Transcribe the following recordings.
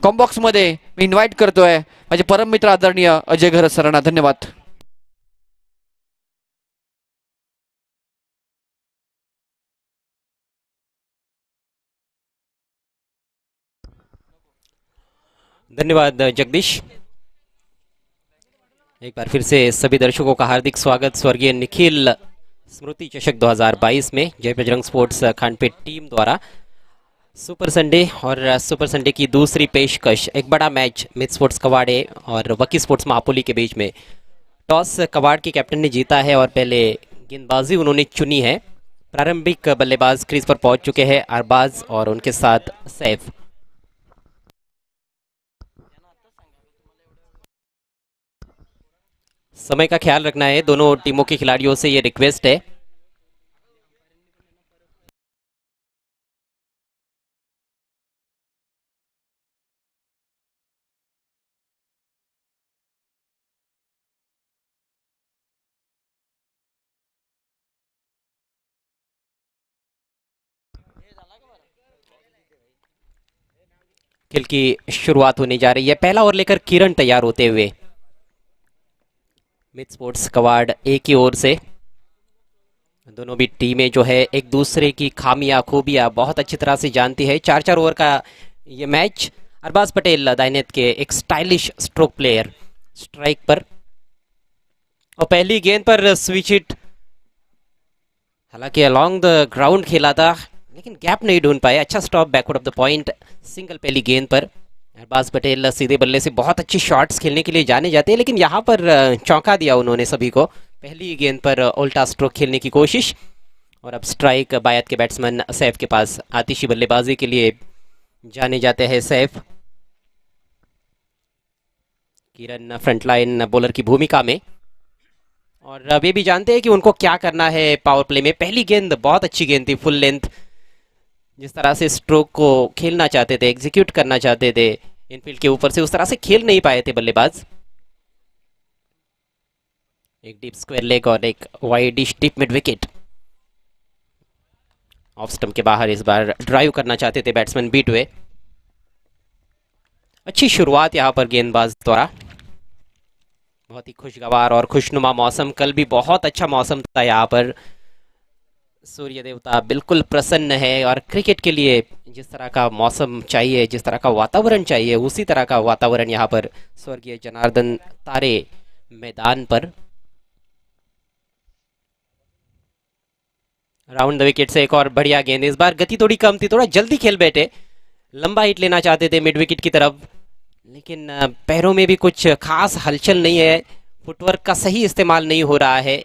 Combox मध्ये मी invite करतोय माझे परम मित्र आदरणीय अजय घरत सरांना. धन्यवाद. धन्यवाद जगदीश। एक बार फिर से सभी दर्शकों का हार्दिक स्वागत स्वर्गीय निखिल स्मृति चषक 2022 में जय बजरंग स्पोर्ट्स खानपेट टीम द्वारा सुपर संडे और सुपर संडे की दूसरी पेशकश एक बड़ा मैच मिथ स्पोर्ट्स कवाड़े और वकी स्पोर्ट्स महापुली के बीच में। टॉस कवाड़ के कैप्टन ने जीता है और पहले गेंदबाजी उन्होंने चुनी है। प्रारंभिक बल्लेबाज क्रीज पर पहुंच चुके हैं अरबाज और उनके साथ सैफ। समय का ख्याल रखना है, दोनों टीमों के खिलाड़ियों से ये रिक्वेस्ट है। खेल की शुरुआत होने जा रही है। पहला ओवर लेकर किरण तैयार होते हुए। मिथ स्पोर्ट्स कवाड़ एक ही ओर से। दोनों भी टीमें जो है एक दूसरे की खामियां खूबियां बहुत अच्छी तरह से जानती है। 4-4 ओवर का ये मैच। अरबाज पटेल दाहिनेत के एक स्टाइलिश स्ट्रोक प्लेयर स्ट्राइक पर और पहली गेंद पर स्विच हिट। हालांकि अलोंग द ग्राउंड खेला था लेकिन गैप नहीं ढूंढ पाए। अच्छा stop backward of the point single पहली गेंद पर। अरबाज पटेल सीधे बल्ले से बहुत अच्छी शॉट्स खेलने के लिए जाने जाते हैं लेकिन यहाँ पर चौंका दिया उन्होंने सभी को। पहली गेंद पर उल्टा स्ट्रोक खेलने की कोशिश और अब स्ट्राइक बायत के बैट्समैन सैफ के पास। आतिशी बल्लेबाजी के लिए जाने जाते हैं सैफ। किरण फ्रंटलाइन बॉलर की भूमिका में और वे भी जानते हैं कि उनको क्या करना है पावर प्ले में। पहली गेंद बहुत अच्छी गेंद थी, फुल लेंथ। जिस तरह से स्ट्रोक को खेलना चाहते थे, एग्जीक्यूट करना चाहते थे इनफील्ड के ऊपर से, उस तरह से खेल नहीं पाए थे बल्लेबाज। एक डीप स्क्वायर लेग और एक wide deep mid wicket. Of stump के बाहर इस बार ड्राइव करना चाहते थे बैट्समैन बीट हुए। अच्छी शुरुआत यहाँ पर गेंदबाज द्वारा। बहुत ही खुशगवार और खुशनुमा मौसम। कल भी बहुत अच्छा मौसम था यहाँ पर। सूर्य देवता बिल्कुल प्रसन्न है और क्रिकेट के लिए जिस तरह का मौसम चाहिए, जिस तरह का वातावरण चाहिए, उसी तरह का वातावरण यहाँ पर स्वर्गीय जनार्दन तारे मैदान पर। राउंड द विकेट से एक और बढ़िया गेंद। इस बार गति थोड़ी कम थी, थोड़ा जल्दी खेल बैठे। लंबा हिट लेना चाहते थे मिड विकेट की तरफ लेकिन पैरों में भी कुछ खास हलचल नहीं है। फुटवर्क का सही इस्तेमाल नहीं हो रहा है।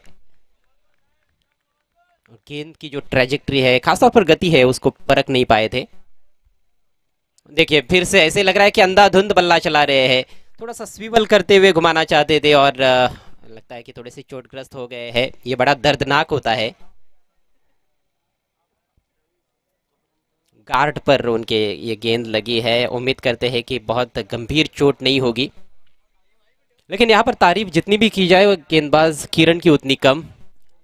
गेंद की जो ट्रेजेक्ट्री है, खासतौर पर गति है, उसको परख नहीं पाए थे। देखिए फिर से ऐसे लग रहा है कि अंधाधुंध बल्ला चला रहे हैं। थोड़ा सा स्विवल करते हुए घुमाना चाहते थे और लगता है कि थोड़े से चोटग्रस्त हो गए हैं। ये बड़ा दर्दनाक होता है। गार्ड पर उनके ये गेंद लगी है। उम्मीद करते हैं कि बहुत गंभीर चोट नहीं होगी लेकिन यहाँ पर तारीफ जितनी भी की जाए वो गेंदबाज किरण की उतनी कम।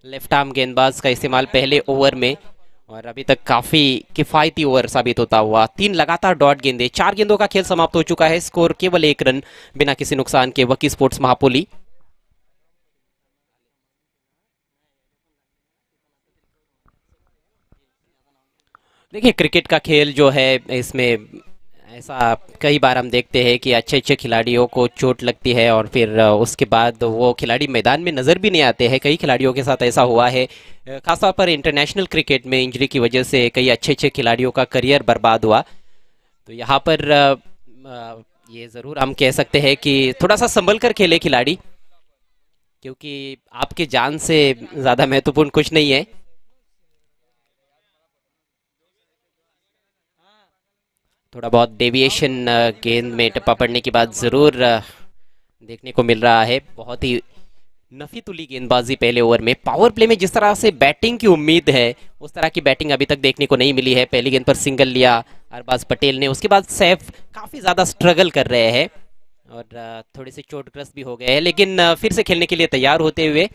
लेफ्ट आर्म गेंदबाज का इस्तेमाल पहले ओवर में और अभी तक काफी किफायती ओवर साबित होता हुआ। 3 लगातार डॉट गेंदे। 4 गेंदों का खेल समाप्त हो चुका है। स्कोर केवल 1 रन बिना किसी नुकसान के वकी स्पोर्ट्स महापुली। देखिए क्रिकेट का खेल जो है इसमें ऐसा कई बार हम देखते हैं कि अच्छे अच्छे खिलाड़ियों को चोट लगती है और फिर उसके बाद वो खिलाड़ी मैदान में नज़र भी नहीं आते हैं। कई खिलाड़ियों के साथ ऐसा हुआ है। खासतौर पर इंटरनेशनल क्रिकेट में इंजरी की वजह से कई अच्छे अच्छे खिलाड़ियों का करियर बर्बाद हुआ। तो यहाँ पर ये ज़रूर हम कह सकते हैं कि थोड़ा सा संभल कर खेले खिलाड़ी, क्योंकि आपके जान से ज़्यादा महत्वपूर्ण कुछ नहीं है। थोड़ा बहुत डेविएशन गेंद में टप्पा पड़ने के बाद ज़रूर देखने को मिल रहा है। बहुत ही नफी तुली गेंदबाजी पहले ओवर में। पावर प्ले में जिस तरह से बैटिंग की उम्मीद है उस तरह की बैटिंग अभी तक देखने को नहीं मिली है। पहली गेंद पर सिंगल लिया अरबाज पटेल ने, उसके बाद सैफ काफ़ी ज़्यादा स्ट्रगल कर रहे हैं और थोड़े से चोटग्रस्त भी हो गए हैं लेकिन फिर से खेलने के लिए तैयार होते हुए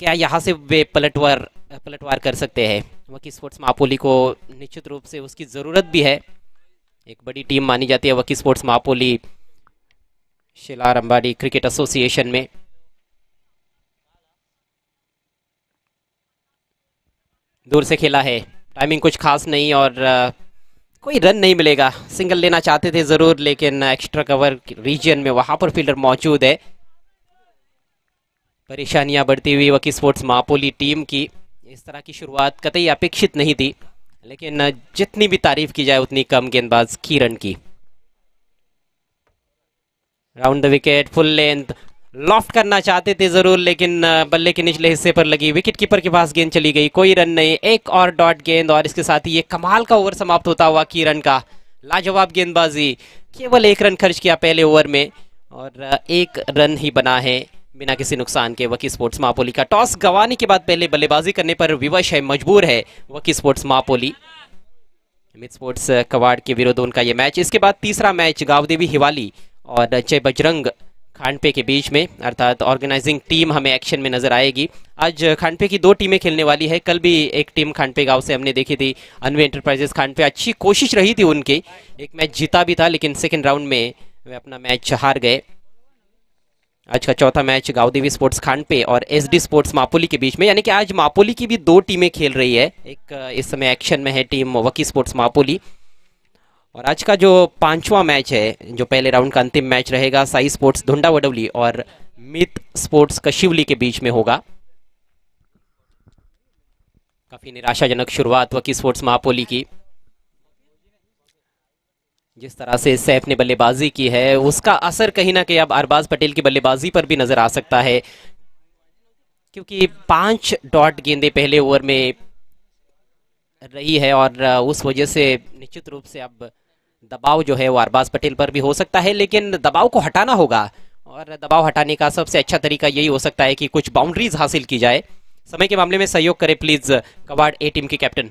क्या यहाँ से वे पलटवार कर सकते हैं। वकी स्पोर्ट्स मापोली को निश्चित रूप से उसकी ज़रूरत भी है। एक बड़ी टीम मानी जाती है वकी स्पोर्ट्स मापोली शिलारंबाड़ी क्रिकेट एसोसिएशन में। दूर से खेला है, टाइमिंग कुछ खास नहीं और कोई रन नहीं मिलेगा। सिंगल लेना चाहते थे ज़रूर, लेकिन एक्स्ट्रा कवर रीजन में वहां पर फील्डर मौजूद है। परेशानियां बढ़ती हुई वकी स्पोर्ट्स मापोली टीम की। इस तरह की शुरुआत कतई अपेक्षित नहीं थी, लेकिन जितनी भी तारीफ की जाए उतनी कम गेंदबाज किरण की। Round the wicket, full length, loft करना चाहते थे जरूर, लेकिन बल्ले के निचले हिस्से पर लगी। विकेट कीपर के पास गेंद चली गई, कोई रन नहीं। एक और डॉट गेंद और इसके साथ ही ये कमाल का ओवर समाप्त होता हुआ किरण का। लाजवाब गेंदबाजी, केवल एक रन खर्च किया पहले ओवर में और एक रन ही बना है बिना किसी नुकसान के वकी स्पोर्ट्स मापोली का। टॉस गंवाने के बाद पहले बल्लेबाजी करने पर विवश है, मजबूर है वकी स्पोर्ट्स मापोली। अमित स्पोर्ट्स कवाड़ के विरुद्ध उनका ये मैच। इसके बाद तीसरा मैच गावदेवी हिवाली और जय बजरंग खानपे के बीच में, अर्थात ऑर्गेनाइजिंग टीम हमें एक्शन में नजर आएगी। आज खानपे की दो टीमें खेलने वाली है। कल भी एक टीम खानपे गांव से हमने देखी थी, अनवे एंटरप्राइजेस खानपे। अच्छी कोशिश रही थी उनकी, एक मैच जीता भी था, लेकिन सेकेंड राउंड में वे अपना मैच हार गए। आज का चौथा मैच गावदेवी स्पोर्ट्स खानपे और एसडी स्पोर्ट्स मापोली के बीच में, यानी कि आज मापोली की भी दो टीमें खेल रही है। एक इस समय एक्शन में है टीम वकी स्पोर्ट्स मापोली। और आज का जो पांचवा मैच है, जो पहले राउंड का अंतिम मैच रहेगा, साई स्पोर्ट्स धुंडा वडवली और मित स्पोर्ट्स कशिवली के बीच में होगा। काफी निराशाजनक शुरुआत वकी स्पोर्ट्स मापोली की। जिस तरह से सैफ ने बल्लेबाजी की है, उसका असर कहीं ना कहीं अब अरबाज पटेल की बल्लेबाजी पर भी नजर आ सकता है, क्योंकि 5 डॉट गेंदें पहले ओवर में रही है और उस वजह से निश्चित रूप से अब दबाव जो है वो अरबाज पटेल पर भी हो सकता है। लेकिन दबाव को हटाना होगा और दबाव हटाने का सबसे अच्छा तरीका यही हो सकता है कि कुछ बाउंड्रीज हासिल की जाए। समय के मामले में सहयोग करें प्लीज कवाड़ ए टीम के कैप्टन।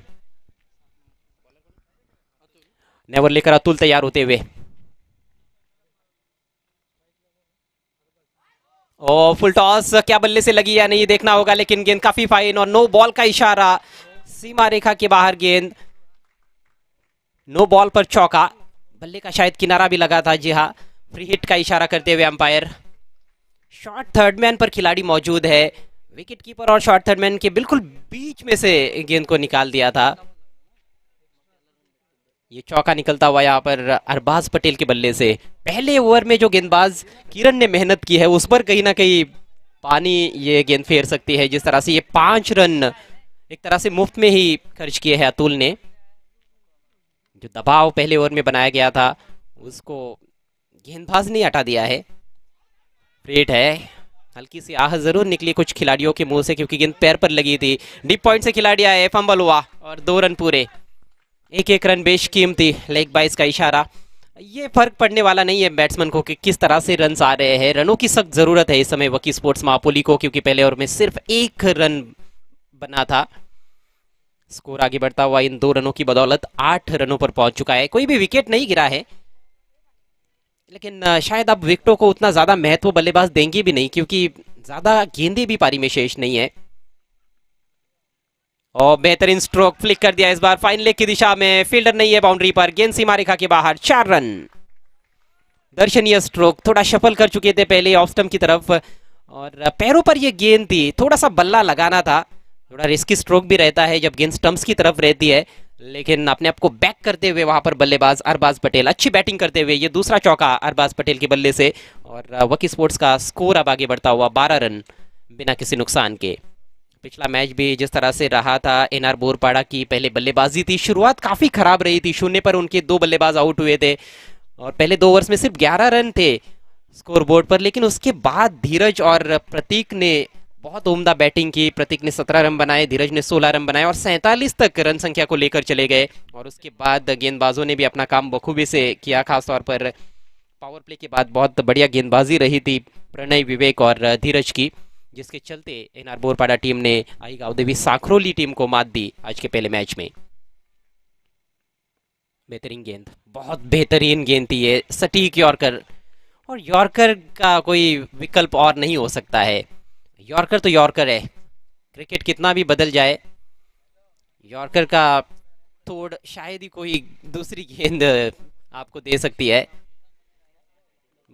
नेवर लेकर अतुल तैयार होते हुए, ओ फुल टॉस, क्या बल्ले से लगी या नहीं देखना होगा, लेकिन गेंद काफी फाइन और नो बॉल का इशारा, सीमा रेखा के बाहर गेंद, नो बॉल पर चौका। बल्ले का शायद किनारा भी लगा था, जी हाँ, फ्री हिट का इशारा करते हुए अंपायर। शॉर्ट थर्ड मैन पर खिलाड़ी मौजूद है, विकेट कीपर और शॉर्ट थर्ड मैन के बिल्कुल बीच में से गेंद को निकाल दिया था। ये चौका निकलता हुआ यहाँ पर अरबाज पटेल के बल्ले से। पहले ओवर में जो गेंदबाज किरण ने मेहनत की है उस पर कहीं ना कहीं पानी ये गेंद फेर सकती है। जिस तरह से ये 5 रन एक तरह से मुफ्त में ही खर्च किए हैं अतुल ने। जो दबाव पहले ओवर में बनाया गया था उसको गेंदबाज ने हटा दिया है। फ्रेट है, हल्की सी आह जरूर निकली कुछ खिलाड़ियों के मुंह से, क्योंकि गेंद पैर पर लगी थी। डीप पॉइंट से खिलाड़ी आए, फंबल हुआ और 2 रन पूरे। एक रन बेशकीमती, लेग बाइस का इशारा। ये फर्क पड़ने वाला नहीं है बैट्समैन को कि किस तरह से रन आ रहे हैं। रनों की सख्त जरूरत है इस समय वकी स्पोर्ट्स मापोली को, क्योंकि पहले ओवर में सिर्फ 1 रन बना था। स्कोर आगे बढ़ता हुआ इन 2 रनों की बदौलत 8 रनों पर पहुंच चुका है। कोई भी विकेट नहीं गिरा है, लेकिन शायद अब विकेटों को उतना ज्यादा महत्व बल्लेबाज देंगे भी नहीं, क्योंकि ज्यादा गेंदें भी पारी में शेष नहीं है। और बेहतरीन स्ट्रोक फ्लिक कर दिया इस बार फाइन लेग की दिशा में, फील्डर नहीं है बाउंड्री पर, गेंद सीमा रेखा के बाहर। 4 रन, दर्शनीय स्ट्रोक। थोड़ा शफल कर चुके थे पहले ऑफ स्टंप की तरफ और पैरों पर ये गेंद थी, थोड़ा सा बल्ला लगाना था। थोड़ा रिस्की स्ट्रोक भी रहता है जब गेंद स्टंप्स की तरफ रहती है, लेकिन अपने आप को बैक करते हुए वहां पर बल्लेबाज अरबाज पटेल अच्छी बैटिंग करते हुए, ये दूसरा चौका अरबाज पटेल के बल्ले से। और वकी स्पोर्ट्स का स्कोर अब आगे बढ़ता हुआ 12 रन बिना किसी नुकसान के। पिछला मैच भी जिस तरह से रहा था, एनआर बोरपाड़ा की पहले बल्लेबाजी थी, शुरुआत काफी खराब रही थी। 0 पर उनके 2 बल्लेबाज आउट हुए थे और पहले 2 ओवर्स में सिर्फ 11 रन थे स्कोर बोर्ड पर, लेकिन उसके बाद धीरज और प्रतीक ने बहुत उम्दा बैटिंग की। प्रतीक ने 17 रन बनाए, धीरज ने 16 रन बनाए और 47 तक रन संख्या को लेकर चले गए। और उसके बाद गेंदबाजों ने भी अपना काम बखूबी से किया, खासतौर पर पावर प्ले के बाद बहुत बढ़िया गेंदबाजी रही थी प्रणय, विवेक और धीरज की, जिसके चलते एनआर बोरपाड़ा टीम ने आई गावदेवी साखरोली टीम को मात दी आज के पहले मैच में। बेहतरीन गेंद, बहुत बेहतरीन गेंद थी ये, सटीक यॉर्कर। और यॉर्कर का कोई विकल्प और नहीं हो सकता है। यॉर्कर तो यॉर्कर है, क्रिकेट कितना भी बदल जाए, यॉर्कर का तोड़ शायद ही कोई दूसरी गेंद आपको दे सकती है।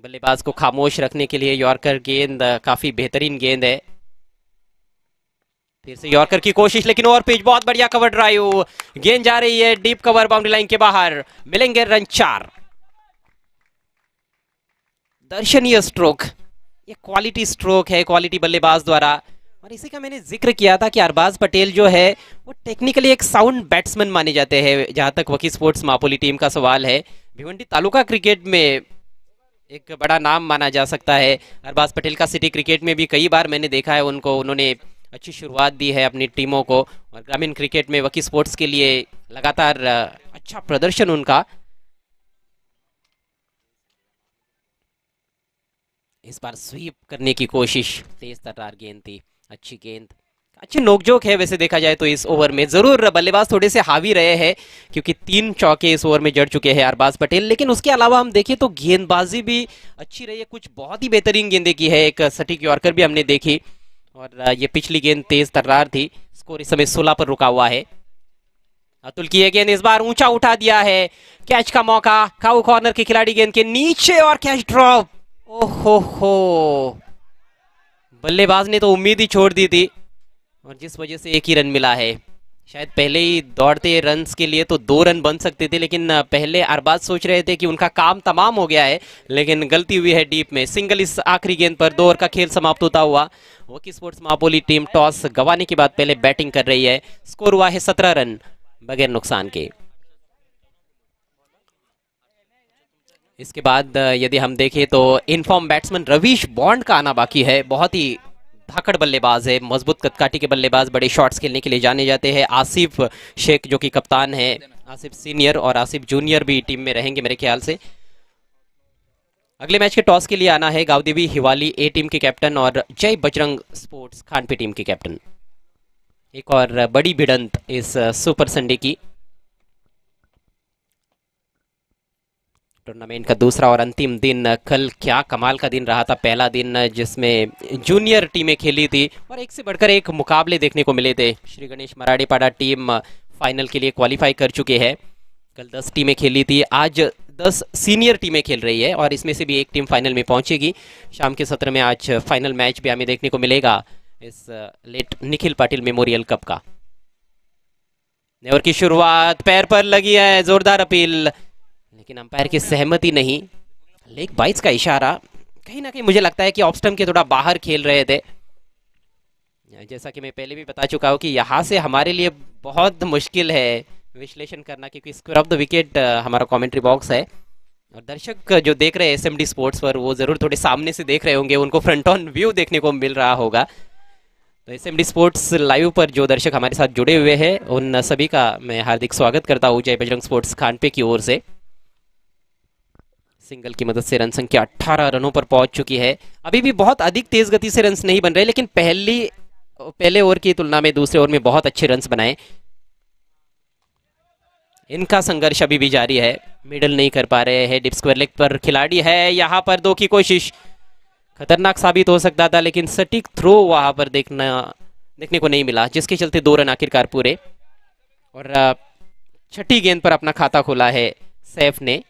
बल्लेबाज को खामोश रखने के लिए यॉर्कर गेंद काफी बेहतरीन गेंद है। फिर से यॉर्कर की कोशिश, लेकिन ओवर पिच, बहुत बढ़िया कवर ड्राइव, गेंद जा रही है डीप कवर बाउंड्री लाइन के बाहर, मिलेंगे रन 4। दर्शनीय स्ट्रोक, ये क्वालिटी स्ट्रोक है क्वालिटी बल्लेबाज द्वारा। और इसी का मैंने जिक्र किया था कि अरबाज पटेल जो है वो टेक्निकली एक साउंड बैट्समैन माने जाते हैं। जहां तक वकी स्पोर्ट्स मापोली टीम का सवाल है, भिवंडी तालुका क्रिकेट में एक बड़ा नाम माना जा सकता है। अरबाज पटेल का सिटी क्रिकेट में भी कई बार मैंने देखा है उनको, उन्होंने अच्छी शुरुआत दी है अपनी टीमों को। और ग्रामीण क्रिकेट में वकी स्पोर्ट्स के लिए लगातार अच्छा प्रदर्शन उनका। इस बार स्वीप करने की कोशिश, तेज तर्रार गेंद थी, अच्छी गेंद, अच्छी नोकझोंक है वैसे देखा जाए तो इस ओवर में। जरूर बल्लेबाज थोड़े से हावी रहे हैं क्योंकि 3 चौके इस ओवर में जड़ चुके हैं अरबाज पटेल, लेकिन उसके अलावा हम देखें तो गेंदबाजी भी अच्छी रही है। कुछ बहुत ही बेहतरीन गेंदें की है, एक सटीक यॉर्कर भी हमने देखी। और ये पिछली गेंद तेज तर्रार थी। स्कोर इस समय 16 पर रुका हुआ है। अतुल की ये गेंद इस बार ऊंचा उठा दिया है, कैच का मौका, काऊ कॉर्नर के खिलाड़ी गेंद के नीचे और कैच ड्रॉप। ओहो हो, बल्लेबाज ने तो उम्मीद ही छोड़ दी थी और जिस वजह से 1 ही रन मिला है। शायद पहले ही दौड़ते रन्स के लिए तो 2 रन बन सकते थे, लेकिन पहले अरबाज सोच रहे थे कि उनका काम तमाम हो गया है, लेकिन गलती हुई है डीप में। सिंगल इस आखिरी गेंद पर 2 ओवर का खेल समाप्त होता हुआ। वकी स्पोर्ट्स मापोली टीम टॉस गंवाने के बाद पहले बैटिंग कर रही है। स्कोर हुआ है 17 रन बगैर नुकसान के। इसके बाद यदि हम देखें तो इनफॉर्म बैट्समैन रवीश बॉन्ड का आना बाकी है। बहुत ही धाकड़ बल्लेबाज है, मजबूत कदकाठी के बल्लेबाज, बड़े शॉट्स खेलने के लिए जाने जाते हैं। आसिफ शेख जो कि कप्तान है, आसिफ सीनियर और आसिफ जूनियर भी टीम में रहेंगे मेरे ख्याल से। अगले मैच के टॉस के लिए आना है गावदेवी हिवाली ए टीम के कैप्टन और जय बजरंग स्पोर्ट्स खानपे टीम के कैप्टन। एक और बड़ी भिड़ंत इस सुपर संडे की। टूर्नामेंट का दूसरा और अंतिम दिन, कल क्या कमाल का दिन रहा था। पहला दिन जिसमें जूनियर टीमें खेली थी और एक से बढ़कर एक मुकाबले देखने को मिले थे। श्री गणेश मराड़ीपाड़ा टीम फाइनल के लिए क्वालिफाई कर चुके हैं। कल 10 टीमें खेली थी, आज 10 सीनियर टीमें खेल रही है और इसमें से भी एक टीम फाइनल में पहुंचेगी। शाम के सत्र में आज फाइनल मैच भी हमें देखने को मिलेगा इस late Nikhil Patil memorial cup का। नेवर की शुरुआत पैर पर लगी है, जोरदार अपील, लेकिन अंपायर की सहमति नहीं। लेग बाइट्स का इशारा, कहीं ना कहीं मुझे लगता है कि ऑफ स्टंप के थोड़ा बाहर खेल रहे थे। जैसा कि मैं पहले भी बता चुका हूं कि यहाँ से हमारे लिए बहुत मुश्किल है विश्लेषण करना, क्योंकि स्क्वायर ऑफ द विकेट हमारा कमेंट्री बॉक्स है और दर्शक जो देख रहे हैं एसएमडी स्पोर्ट्स पर वो जरूर थोड़े सामने से देख रहे होंगे, उनको फ्रंट ऑन व्यू देखने को मिल रहा होगा। तो एसएमडी स्पोर्ट्स लाइव पर जो दर्शक हमारे साथ जुड़े हुए हैं उन सभी का मैं हार्दिक स्वागत करता हूँ जय बजरंग स्पोर्ट्स खानपे की ओर से। सिंगल की मदद से रन संख्या 18 रनों पर पहुंच चुकी है। अभी भी बहुत अधिक तेज गति से रन्स नहीं बन रहे, लेकिन पहले ओवर की तुलना में दूसरे ओवर में बहुत अच्छे रन्स बनाए। इनका संघर्ष अभी भी जारी है, मिडल नहीं कर पा रहे हैं। डिप स्क्वायर लेग पर खिलाड़ी है, यहाँ पर 2 की कोशिश, खतरनाक साबित हो सकता था लेकिन सटीक थ्रो वहां पर देखने को नहीं मिला, जिसके चलते 2 रन आखिरकार पूरे। और छठी गेंद पर अपना खाता खोला है सैफ ने।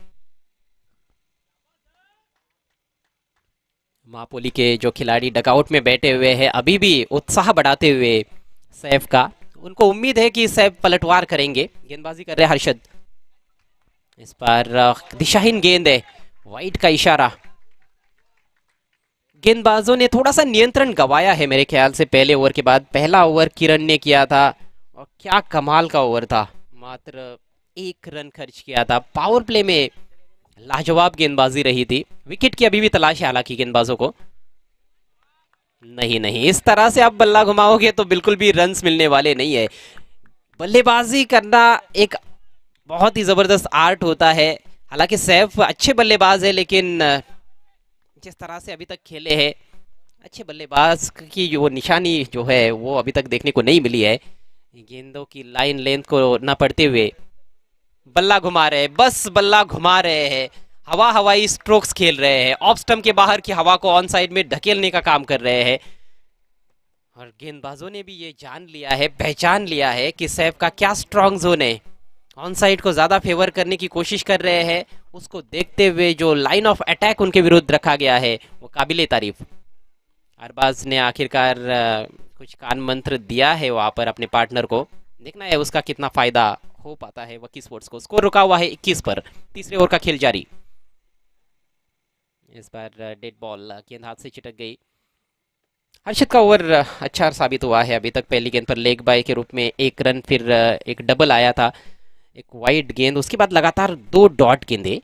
मापोली के जो खिलाड़ी डगआउट में बैठे हुए हैं अभी भी उत्साह बढ़ाते हुए सैफ का, उनको उम्मीद है कि सैफ पलटवार करेंगे। गेंदबाजी कर रहे हैं हर्षद, इस बार दिशाहीन गेंद है, वाइड का इशारा। गेंदबाजों ने थोड़ा सा नियंत्रण गंवाया है मेरे ख्याल से पहले ओवर के बाद। पहला ओवर किरण ने किया था और क्या कमाल का ओवर था, मात्र 1 रन खर्च किया था। पावर प्ले में लाजवाब गेंदबाजी रही थी। विकेट की अभी भी तलाश है हालांकि गेंदबाजों को। नहीं, इस तरह से आप बल्ला घुमाओगे तो बिल्कुल भी रन्स मिलने वाले नहीं है। बल्लेबाजी करना एक बहुत ही जबरदस्त आर्ट होता है। हालांकि सैफ अच्छे बल्लेबाज है, लेकिन जिस तरह से अभी तक खेले हैं, अच्छे बल्लेबाज की वो निशानी जो है वो अभी तक देखने को नहीं मिली है। गेंदों की लाइन लेंथ को न पढ़ते हुए बल्ला घुमा रहे हैं, बस बल्ला घुमा रहे हैं, हवाई स्ट्रोक्स खेल रहे हैं, ऑफ स्टंप के बाहर की हवा को ऑन साइड में ढकेलने का काम कर रहे हैं। और गेंदबाजों ने भी ये जान लिया है, पहचान लिया है कि सैफ का क्या स्ट्रॉन्ग जोन है ऑन साइड को ज्यादा फेवर करने की कोशिश कर रहे हैं। उसको देखते हुए जो लाइन ऑफ अटैक उनके विरुद्ध रखा गया है वो काबिले तारीफ। अरबाज ने आखिरकार कुछ कान मंत्र दिया है वहां पर अपने पार्टनर को। देखना है उसका कितना फायदा हो पाता है वकी स्पोर्ट्स को। स्कोर रुका हुआ है 21 पर। तीसरे ओवर का खेल जारी। इस बार डेड बॉल गेंद हाथ से चिटक गई। हर्षित का ओवर अच्छा साबित हुआ है अभी तक। पहली गेंद पर लेग बाय के रूप में एक रन, फिर एक डबल आया था, एक वाइड गेंद, उसके बाद लगातार 2 डॉट गेंदे।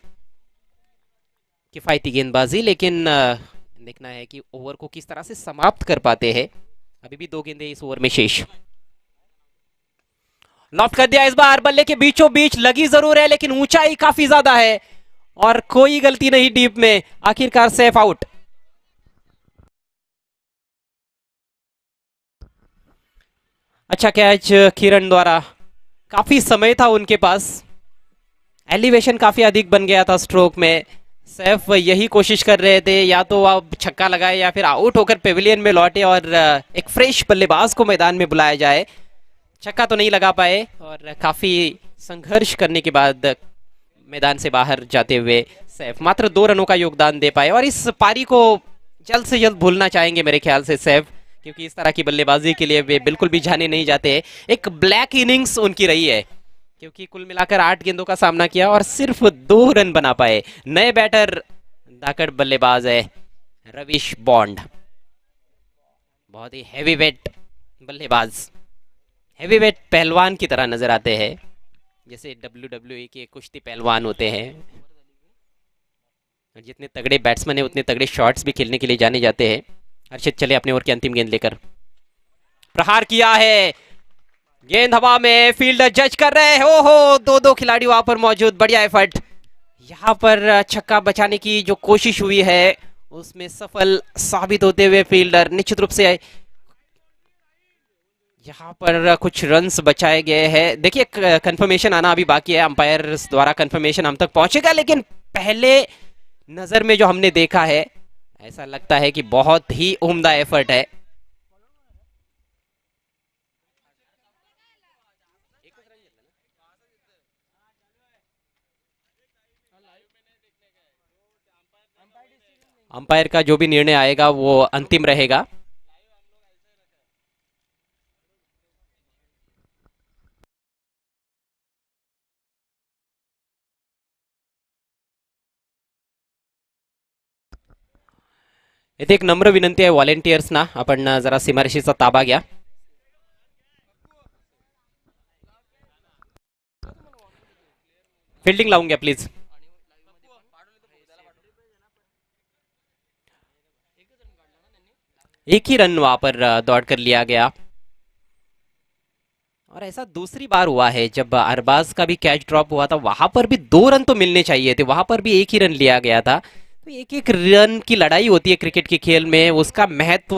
किफायती गेंदबाजी, लेकिन देखना है कि ओवर को किस तरह से समाप्त कर पाते हैं। अभी भी 2 गेंदे इस ओवर में शेष। लॉफ्ट कर दिया इस बार, बल्ले के बीचों बीच लगी जरूर है लेकिन ऊंचाई काफी ज्यादा है और कोई गलती नहीं डीप में। आखिरकार सेफ आउट। अच्छा कैच किरण द्वारा। काफी समय था उनके पास। एलिवेशन काफी अधिक बन गया था स्ट्रोक में। सैफ यही कोशिश कर रहे थे या तो आप छक्का लगाए या फिर आउट होकर पेविलियन में लौटे और एक फ्रेश बल्लेबाज को मैदान में बुलाया जाए। छक्का तो नहीं लगा पाए और काफी संघर्ष करने के बाद मैदान से बाहर जाते हुए सैफ मात्र 2 रनों का योगदान दे पाए। और इस पारी को जल्द से जल्द भूलना चाहेंगे मेरे ख्याल से सैफ, क्योंकि इस तरह की बल्लेबाजी के लिए वे बिल्कुल भी जाने नहीं जाते। एक ब्लैक इनिंग्स उनकी रही है, क्योंकि कुल मिलाकर 8 गेंदों का सामना किया और सिर्फ 2 रन बना पाए। नए बैटर धाकड़ बल्लेबाज है रविश बॉन्ड। बहुत ही हैवी वेट बल्लेबाज, हैवी वेट पहलवान की तरह नजर आते हैं, जैसे WWE के कुश्ती पहलवान होते हैं। और जितने तगड़े बैट्समैन हैं उतने तगड़े शॉट्स भी खेलने के लिए जाने जाते हैं। हर्षित चले अपने ओवर की अंतिम गेंद लेकर। प्रहार किया है, गेंद हवा में, फील्डर जज कर रहे हैं। ओहो, 2 खिलाड़ी वहां पर मौजूद। बढ़िया एफर्ट। यहाँ पर छक्का बचाने की जो कोशिश हुई है उसमें सफल साबित होते हुए फील्डर निश्चित रूप से यहाँ पर कुछ रन्स बचाए गए हैं। देखिए कंफर्मेशन आना अभी बाकी है, अंपायर द्वारा कंफर्मेशन हम तक पहुंचेगा, लेकिन पहले नजर में जो हमने देखा है ऐसा लगता है कि बहुत ही उम्दा एफर्ट है। अंपायर का जो भी निर्णय आएगा वो अंतिम रहेगा। इथे एक नम्र विनंती आहे व्हॉलेंटियर्सना, आपण जरा सीमारेषेचा ताबा घ्या। फील्डिंग लावून घ्या प्लीज। एक ही रन वहां पर दौड़ कर लिया गया। और ऐसा दूसरी बार हुआ है जब अरबाज का भी कैच ड्रॉप हुआ था, वहां पर भी 2 रन तो मिलने चाहिए थे, वहां पर भी एक ही रन लिया गया था। तो एक एक रन की लड़ाई होती है क्रिकेट के खेल में, उसका महत्व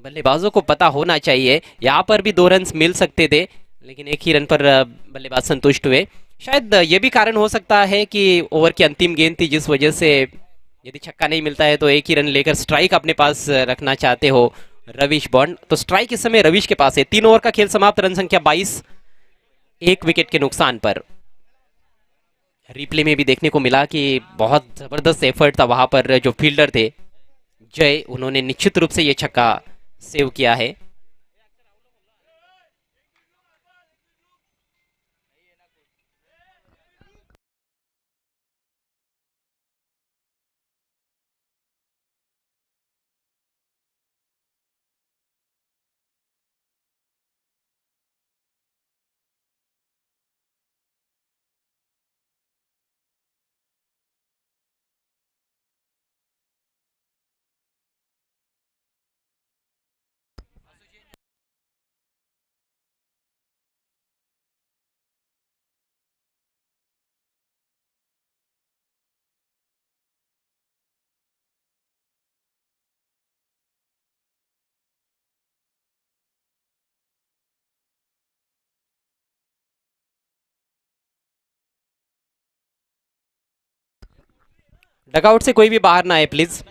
बल्लेबाजों को पता होना चाहिए। यहाँ पर भी 2 रन मिल सकते थे लेकिन एक ही रन पर बल्लेबाज संतुष्ट हुए। शायद ये भी कारण हो सकता है कि ओवर की अंतिम गेंद थी, जिस वजह से यदि छक्का नहीं मिलता है तो एक ही रन लेकर स्ट्राइक अपने पास रखना चाहते हो रविश बॉन्ड। तो स्ट्राइक इस समय रविश के पास है। 3 ओवर का खेल समाप्त, रन संख्या 22, 1 विकेट के नुकसान पर। रिप्ले में भी देखने को मिला कि बहुत जबरदस्त एफर्ट था वहां पर। जो फील्डर थे जय, उन्होंने निश्चित रूप से ये छक्का सेव किया है। डगआउट से कोई भी बाहर ना आए प्लीज।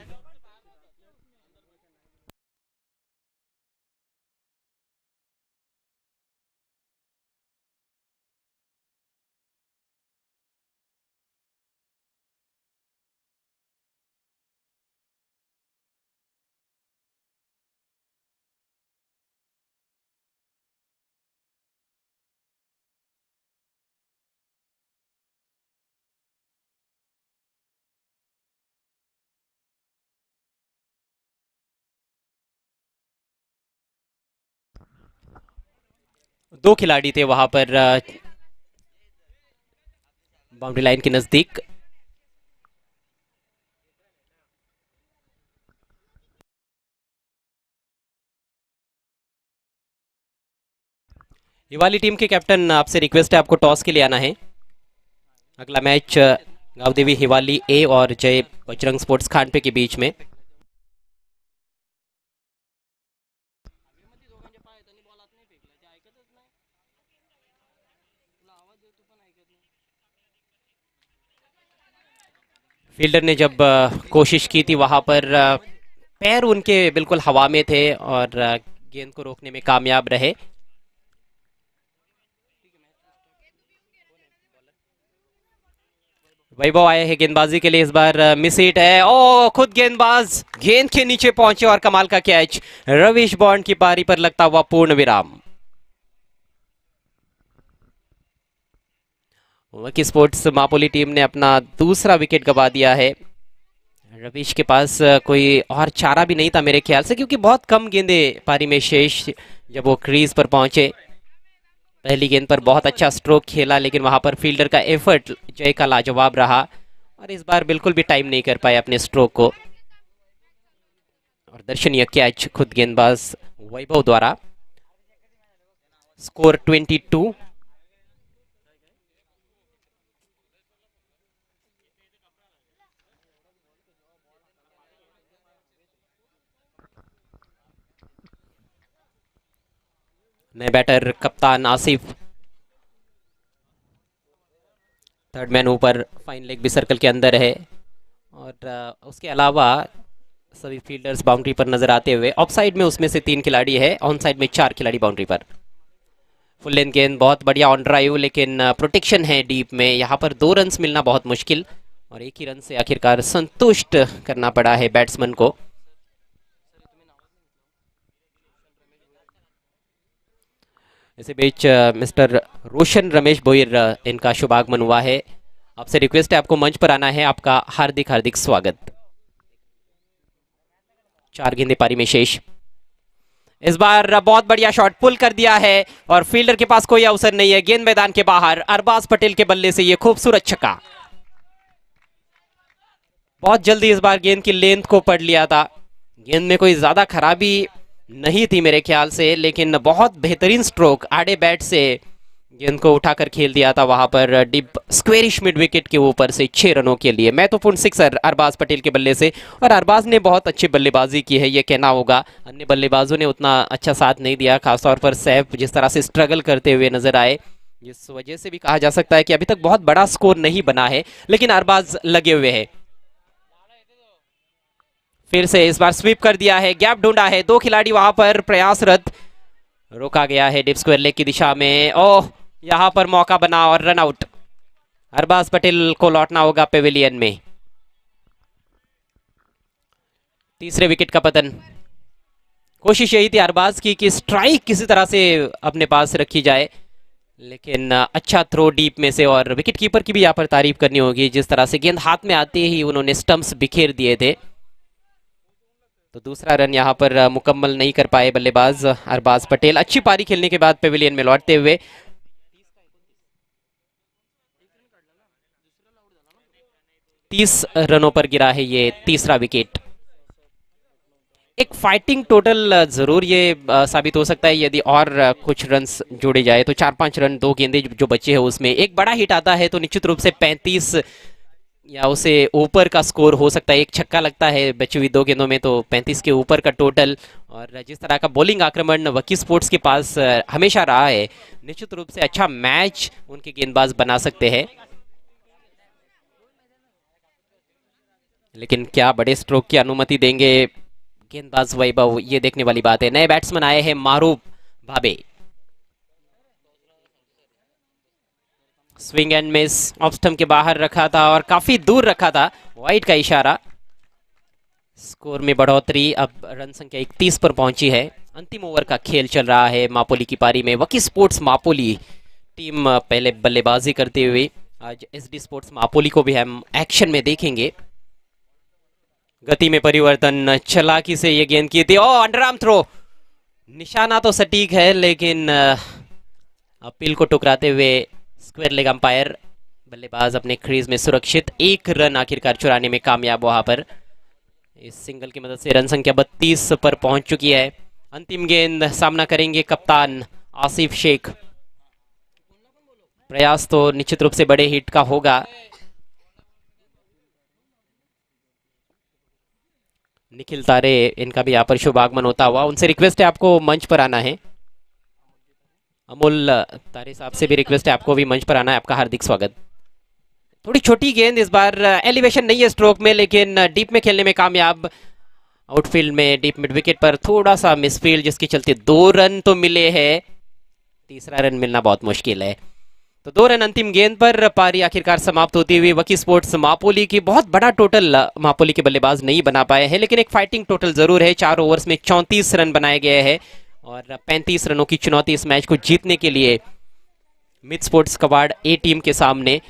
दो खिलाड़ी थे वहां पर बाउंड्री लाइन के नजदीक। ये वाली टीम के कैप्टन, आपसे रिक्वेस्ट है, आपको टॉस के लिए आना है। अगला मैच गांव देवी हिवाली ए और जय बजरंग स्पोर्ट्स खानपे के बीच में। फील्डर ने जब कोशिश की थी वहां पर पैर उनके बिल्कुल हवा में थे और गेंद को रोकने में कामयाब रहे। वैभव आए हैं गेंदबाजी के लिए, इस बार मिस हिट है। ओ, खुद गेंदबाज गेंद के नीचे पहुंचे और कमाल का कैच। रविश बॉन्ड की पारी पर लगता हुआ पूर्ण विराम। वकी स्पोर्ट्स मापोली टीम ने अपना दूसरा विकेट गंवा दिया है। रविश के पास कोई और चारा भी नहीं था मेरे ख्याल से, क्योंकि बहुत कम गेंदें पारी में शेष जब वो क्रीज पर पहुंचे। पहली गेंद पर बहुत अच्छा स्ट्रोक खेला, लेकिन वहां पर फील्डर का एफर्ट जय का लाजवाब रहा और इस बार बिल्कुल भी टाइम नहीं कर पाए अपने स्ट्रोक को। और दर्शनीय कैच खुद गेंदबाज वैभव द्वारा। स्कोर 22। नए बैटर कप्तान आसिफ। थर्ड मैन ऊपर, फाइन लेग भी सर्कल के अंदर है और उसके अलावा सभी फील्डर्स बाउंड्री पर नजर आते हुए। ऑफ साइड में उसमें से 3 खिलाड़ी है, ऑन साइड में 4 खिलाड़ी बाउंड्री पर। फुल लेंथ गेंद, बहुत बढ़िया ऑन ड्राइव, लेकिन प्रोटेक्शन है डीप में। यहाँ पर 2 रन्स मिलना बहुत मुश्किल और एक ही रन से आखिरकार संतुष्ट करना पड़ा है बैट्समैन को। इसी बीच मिस्टर रोशन रमेश भोईर, इनका शुभागमन हुआ है। आपसे रिक्वेस्ट है, आपको मंच पर आना है। आपका हार्दिक हार्दिक स्वागत। 4 गेंदें पारी में शेष। इस बार बहुत बढ़िया शॉट पुल कर दिया है और फील्डर के पास कोई अवसर नहीं है। गेंद मैदान के बाहर, अरबाज पटेल के बल्ले से ये खूबसूरत छक्का। बहुत जल्दी इस बार गेंद की लेंथ को पढ़ लिया था। गेंद में कोई ज्यादा खराबी नहीं थी मेरे ख्याल से, लेकिन बहुत बेहतरीन स्ट्रोक आड़े बैट से गेंद को उठाकर खेल दिया था वहां पर डिप स्क्वेरिश मिड विकेट के ऊपर से 6 रनों के लिए। महत्वपूर्ण सिक्सर अरबाज पटेल के बल्ले से, और अरबाज ने बहुत अच्छी बल्लेबाजी की है ये कहना होगा। अन्य बल्लेबाजों ने उतना अच्छा साथ नहीं दिया, खासतौर पर सैफ जिस तरह से स्ट्रगल करते हुए नजर आए, जिस वजह से भी कहा जा सकता है कि अभी तक बहुत बड़ा स्कोर नहीं बना है, लेकिन अरबाज लगे हुए हैं। फिर से इस बार स्वीप कर दिया है, गैप ढूंढा है, 2 खिलाड़ी वहां पर प्रयासरत, रोका गया है डिप स्क्वायर लेग की दिशा में। ओह, यहां पर मौका बना और रन आउट। अरबाज पटेल को लौटना होगा पेविलियन में। तीसरे विकेट का पतन। कोशिश यही थी अरबाज की कि स्ट्राइक किसी तरह से अपने पास रखी जाए, लेकिन अच्छा थ्रो डीप में से। और विकेट कीपर की भी यहाँ पर तारीफ करनी होगी, जिस तरह से गेंद हाथ में आते ही उन्होंने स्टंप्स बिखेर दिए थे। तो दूसरा रन यहाँ पर मुकम्मल नहीं कर पाए बल्लेबाज अरबाज पटेल। अच्छी पारी खेलने के बाद पेविलियन में लौटते हुए 30 रनों पर गिरा है ये तीसरा विकेट। एक फाइटिंग टोटल जरूर ये साबित हो सकता है यदि और कुछ रन्स जोड़े जाए तो। 4-5 रन, 2 गेंदे जो बचे हैं उसमें एक बड़ा हिट आता है तो निश्चित रूप से 35 या उसे ऊपर का स्कोर हो सकता है। एक छक्का लगता है बची हुई 2 गेंदों में तो 35 के ऊपर का टोटल। और जिस तरह का बॉलिंग आक्रमण वकी स्पोर्ट्स के पास हमेशा रहा है, निश्चित रूप से अच्छा मैच उनके गेंदबाज बना सकते हैं। लेकिन क्या बड़े स्ट्रोक की अनुमति देंगे गेंदबाज वैभव, ये देखने वाली बात है। नए बैट्समैन आए हैं Maruf Bhabe. Swing and miss, off stump के बाहर रखा था और काफी दूर रखा था, वाइड का इशारा। स्कोर में बढ़ोतरी, अब रन संख्या 31 पर पहुंची है। अंतिम ओवर का खेल चल रहा है मापोली की पारी में। वकी स्पोर्ट्स मापोली टीम पहले बल्लेबाजी करते हुए, आज एसडी स्पोर्ट्स मापोली को भी हम एक्शन में देखेंगे। गति में परिवर्तन, चालाकी से ये गेंद की थी। ओ, अंडरआर्म थ्रो, निशाना तो सटीक है लेकिन अपील को टुकराते हुए स्क्वायर लेग अंपायर, बल्लेबाज अपने क्रीज में सुरक्षित, 1 रन आखिरकार चुराने में कामयाब वहां पर। इस सिंगल की मदद से रन संख्या 32 पर पहुंच चुकी है। अंतिम गेंद सामना करेंगे कप्तान आसिफ शेख। प्रयास तो निश्चित रूप से बड़े हिट का होगा। निखिल तारे, इनका भी यहाँ पर शुभ आगमन होता हुआ। उनसे रिक्वेस्ट है आपको मंच पर आना है। अमोल तारे साहब से भी रिक्वेस्ट है आपको भी मंच पर आना है। आपका हार्दिक स्वागत। थोड़ी छोटी गेंद, इस बार एलिवेशन नहीं है स्ट्रोक में, लेकिन डीप में खेलने में कामयाब। आउटफील्ड में डीप मिड विकेट पर थोड़ा सा मिसफील्ड, जिसके चलते 2 रन तो मिले हैं, तीसरा रन मिलना बहुत मुश्किल है। तो 2 रन अंतिम गेंद पर पारी आखिरकार समाप्त होती हुई। वकी स्पोर्ट्स मापोली की बहुत बड़ा टोटल मापोली के बल्लेबाज नहीं बना पाए हैं, लेकिन एक फाइटिंग टोटल जरूर है। 4 ओवर्स में 34 रन बनाए गए हैं और 35 रनों की चुनौती इस मैच को जीतने के लिए मिड स्पोर्ट्स कवाड़ ए टीम के सामने।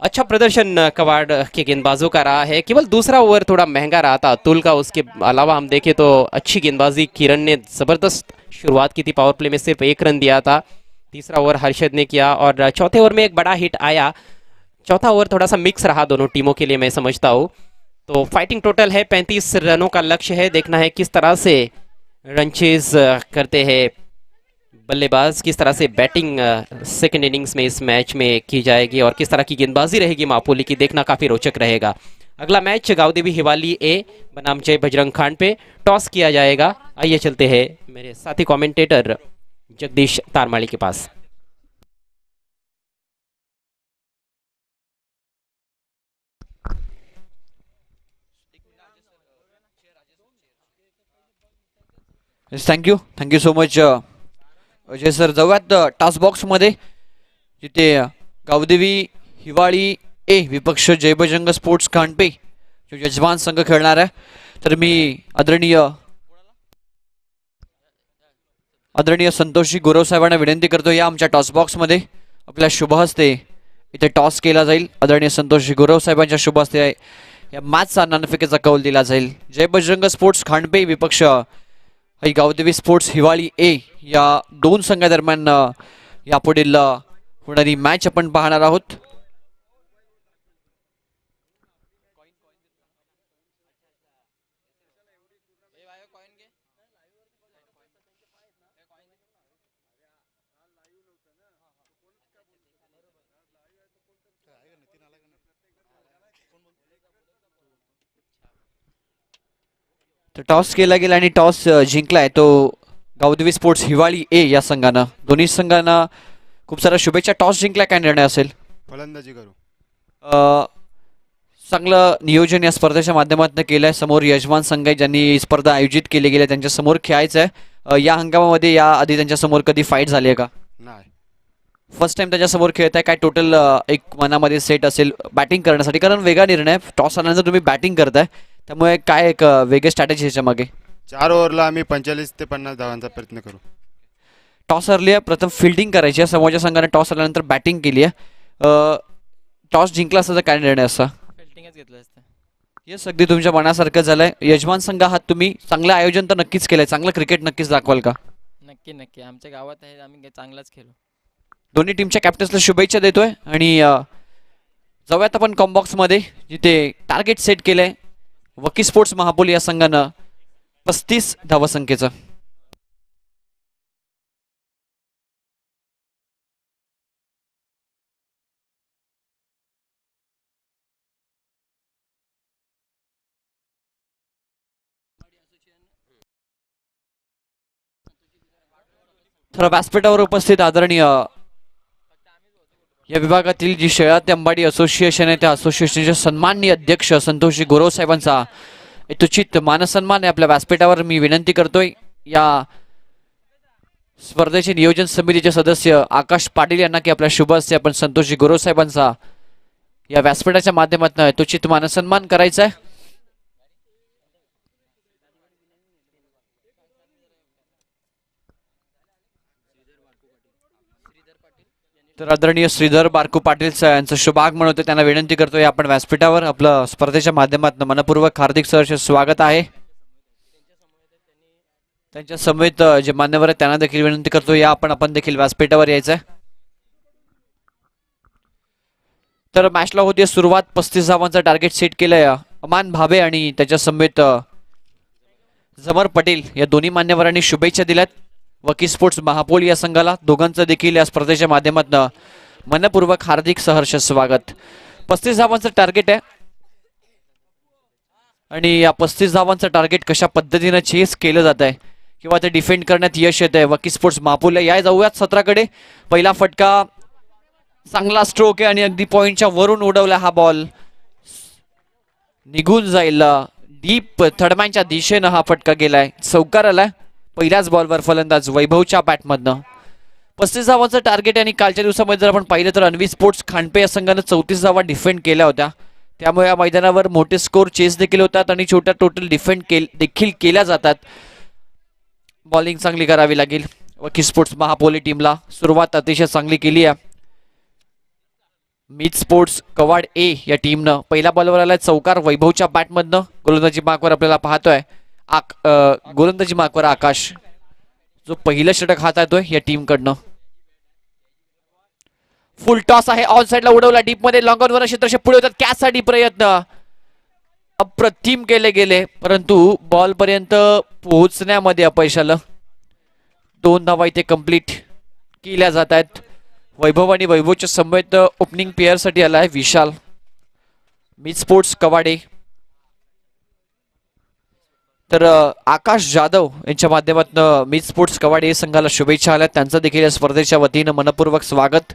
अच्छा प्रदर्शन कवाड़ के गेंदबाजों का रहा है। केवल दूसरा ओवर थोड़ा महंगा रहा था अतुल का, उसके अलावा हम देखें तो अच्छी गेंदबाजी। किरण ने जबरदस्त शुरुआत की थी, पावर प्ले में सिर्फ 1 रन दिया था। तीसरा ओवर हर्षद ने किया और चौथे ओवर में एक बड़ा हिट आया। चौथा ओवर थोड़ा सा मिक्स रहा दोनों टीमों के लिए, मैं समझता हूँ। तो फाइटिंग टोटल है, 35 रनों का लक्ष्य है। देखना है किस तरह से रन चेज करते हैं बल्लेबाज, किस तरह से बैटिंग सेकंड इनिंग्स में इस मैच में की जाएगी और किस तरह की गेंदबाजी रहेगी मापोली की, देखना काफी रोचक रहेगा। अगला मैच गांवदेवी हिवाली ए बनाम जय बजरंग खान पे टॉस किया जाएगा। आइए चलते हैं मेरे साथी कमेंटेटर जगदीश तारमाली के पास। Thank you so much Ajay sir. जाऊयात टास्क बॉक्समध्ये, जिथे गावदेवी हिवाळी ए विपक्ष जयबजरंग स्पोर्ट्स खांडपे जो यजमान संघ खेळणार आहे. तर मी आदरणीय संतोषजी गुरव साहेबांना विनंती करतो, या आमच्या टॉस बॉक्समध्ये आपल्या शुभ हस्ते इथे टॉस केला जाईल. आदरणीय संतोषजी गुरव साहेबांच्या शुभ हस्ते या मॅचचा नाणेफेकीचा कौल दिला जाईल. जय बजरंग स्पोर्ट्स खांडपे विपक्ष गावदेवी स्पोर्ट्स हिवाळी ए या 2 संघादरम्यान यापुढील होणारी मॅच आपण पाहणार आहोत. तर टॉस केला गेला आणि टॉस जिंकलाय तो गावदेवी स्पोर्ट्स हिवाळी ए या संघानं. दोन्ही संघांना खूप साऱ्या शुभेच्छा. टॉस जिंकला, काय निर्णय असेल? फलंदाजी करू. चांगलं नियोजन या स्पर्धेच्या माध्यमातून केलंय. समोर यजमान संघ आहे ज्यांनी ही स्पर्धा आयोजित केली गेली, त्यांच्या समोर खेळायचं आहे. या हंगामामध्ये या आधी त्यांच्या समोर कधी फाईट झाली आहे का? नाही. फर्स्ट टाइम त्याच्या समोर खेळत आहे. काय टोटल एक मनामध्ये सेट असेल बॅटिंग करण्यासाठी? कारण वेगळा निर्णय, टॉस आल्यानंतर तुम्ही बॅटिंग करताय, त्यामुळे काय एक वेगळी स्ट्रॅटेजी ह्याच्या मागे? 4 ओव्हरला आम्ही 45 ते 50 धावांचा प्रयत्न करू. टॉस हरली आहे, प्रथम फिल्डिंग करायची आहे. समोरच्या संघाने टॉस आल्यानंतर बॅटिंग केली आहे. टॉस जिंकला असता तर काय निर्णय असा? फिल्डिंगच घेतलं असतं. येस, अगदी तुमच्या मनासारखं झालंय. यजमान संघ आहात तुम्ही, चांगलं आयोजन तर नक्कीच केलंय, चांगलं क्रिकेट नक्कीच दाखवाल का? नक्की नक्की आमच्या गावात आहे, आम्ही चांगलाच खेळू. दोन्ही टीमच्या कॅप्टन्सला शुभेच्छा देतोय. आणि जाऊयात आपण कॉम्बॉक्समध्ये, जिथे टार्गेट सेट केलंय वकी स्पोर्ट्स महापोली या संघानं 35 धावसंख्येचं. तर व्यासपीठावर उपस्थित आदरणीय या विभागातील जी शेळाते अंबाडी असोसिएशन आहे, त्या असोसिएशनचे सन्माननीय अध्यक्ष संतोषजी गुरव साहेबांचा यथोचित मानसन्मान आहे आपल्या व्यासपीठावर. मी विनंती करतोय या स्पर्धेचे नियोजन समितीचे सदस्य आकाश पाटील यांना की आपल्या शुभ हस्ते आपण संतोषजी गुरव साहेबांचा या व्यासपीठाच्या माध्यमातून यथोचित मानसन्मान करायचा आहे. तर आदरणीय श्रीधर बारकू पाटील यांचं शुभ आगमन होतं, त्यांना विनंती करतोय आपण व्यासपीठावर. आपलं स्पर्धेच्या माध्यमातून मनपूर्वक हार्दिक सहर्ष स्वागत आहे. त्यांच्या समेत जे मान्यवर आहेत त्यांना देखील विनंती करतो या आपण देखील व्यासपीठावर यायचं आहे. तर मॅचला होती सुरुवात. 35 धावांचं टार्गेट सेट केलंय अमान भावे आणि त्याच्या समेत जमर पटेल या दोन्ही मान्यवरांनी शुभेच्छा दिल्यात वकी स्पोर्ट्स महापोल या संघाला. दोघांचं देखील या स्पर्धेच्या माध्यमातून मनपूर्वक हार्दिक सहर्ष स्वागत. 35 धावांचं टार्गेट आहे आणि या 35 धावांचं टार्गेट कशा पद्धतीनं चेस केलं जात आहे किंवा ते डिफेंड करण्यात यश येत आहे वकी स्पोर्ट्स महापोल. या जाऊयात सत्राकडे. पहिला फटका चांगला स्ट्रोक आहे आणि अगदी पॉइंटच्या वरून उडवला हा बॉल. निघून जाईल डीप थर्डमॅनच्या दिशेनं हा फटका गेलाय. चौकार आलाय पहिल्याच बॉलवर फलंदाज वैभवच्या बॅटमधनं. 35 धावांचं टार्गेट आणि कालच्या दिवसामध्ये जर आपण पाहिलं तर अन्वी स्पोर्ट्स खांडपे या संघानं 34 धावा डिफेंड केल्या होत्या. त्यामुळे या मैदानावर मोठे स्कोर चेस देखील होतात आणि छोट्या टोटल डिफेंड देखील केल्या जातात. बॉलिंग चांगली करावी लागेल वकी स्पोर्ट्स महापोली टीमला. सुरुवात अतिशय चांगली केली आहे मीत स्पोर्ट्स कवाड ए या टीमनं. पहिल्या बॉलवर आलाय चौकार वैभवच्या बॅटमधनं. गोलंदाजी मार्कवर आपल्याला पाहतोय गोलंदाजी मार्कवर आकाश जो पहिलं षटक हाताळतोय या टीम कडनं. फुल टॉस आहे ऑन साइडला उडवला डीप मध्ये. लॉंग ऑन वर क्षेत्रक्षेप पुढे होतात. कॅचसाठी प्रयत्न अप्रतिम केले गेले परंतु बॉल पर्यंत पोहोचण्यामध्ये अपयश आलं. 2 धावा इथे कंप्लीट केल्या जात आहेत. वैभव आणि वैभवच्या समेत ओपनिंग पेअर साठी आलाय विशाल. मीत स्पोर्ट्स कवाडे तर आकाश जाधव यांच्या माध्यमातून मीत स्पोर्ट्स कवाडे संघाला शुभेच्छा आल्या. त्यांचं देखील या स्पर्धेच्या वतीनं मनपूर्वक स्वागत.